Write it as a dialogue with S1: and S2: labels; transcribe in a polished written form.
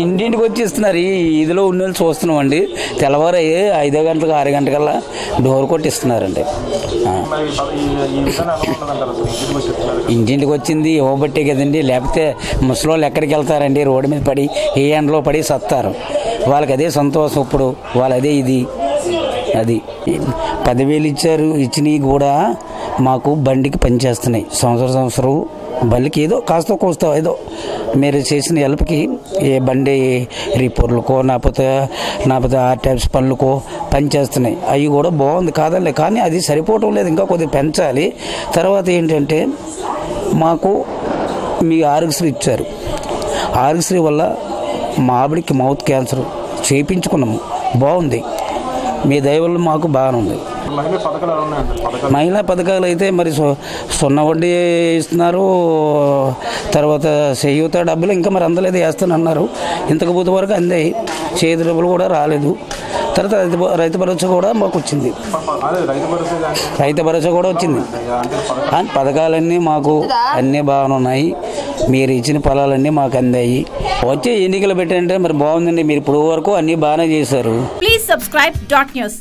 S1: ఇంటింటికి వచ్చి ఇస్తున్నారు. ఈ ఇదిలో ఉన్న వాళ్ళు చూస్తున్నామండి. తెల్లవారు 5 గంటలకు 6 గంటకల్లా డోర్ కొట్టి ఇస్తున్నారండి. ఇంటింటికి వచ్చింది ఇవ్వబట్టే కదండి. లేకపోతే ముసలోళ్ళు ఎక్కడికి వెళ్తారండి? రోడ్డు మీద పడి ఏ ఎండలో పడి సత్తారు. వాళ్ళకి అదే సంతోషం. ఇప్పుడు వాళ్ళు అదే ఇది అది 10,000 ఇచ్చారు. ఇచ్చినవి కూడా మాకు బండికి పనిచేస్తున్నాయి. సంవత్సరం బండికి ఏదో కాస్త కోస్తా ఏదో మీరు చేసిన హెల్ప్కి ఏ బండి రిపేర్లకో లేకపోతే ఆర్టాప్స్ పనులకో పనిచేస్తున్నాయి. అవి కూడా బాగుంది కాదండి. కానీ అది సరిపోవటం లేదు. ఇంకా కొద్దిగా పెంచాలి. తర్వాత ఏంటంటే మాకు మీ ఆరోగ్యశ్రీ ఇచ్చారు. ఆరోగ్యశ్రీ వల్ల మా ఆవిడికి మౌత్ క్యాన్సర్ చేయించుకున్నాము. బాగుంది. మీ దయ వల్ల మాకు బాగానే ఉంది. మహిళా పథకాలు అయితే మరి 0 వడ్డీ ఇస్తున్నారు. తర్వాత చేయూత డబ్బులు ఇంకా మరి అందలేదు, వేస్తానన్నారు. ఇంతకు ముందు వరకు అందాయి. చేతి డబ్బులు కూడా రాలేదు. తర్వాత రైతు భరోసా కూడా మాకు వచ్చింది. రైతు భరోసా కూడా వచ్చింది. పథకాలన్నీ మాకు అన్నీ బాగానే ఉన్నాయి. మీరు ఇచ్చిన ఫలాలన్నీ మాకు అందాయి. వచ్చే ఎన్నికలు పెట్టంటే మరి బాగుందండి. మీరు ఇప్పుడు వరకు అన్నీ బాగానే చేశారు.
S2: Please subscribe .news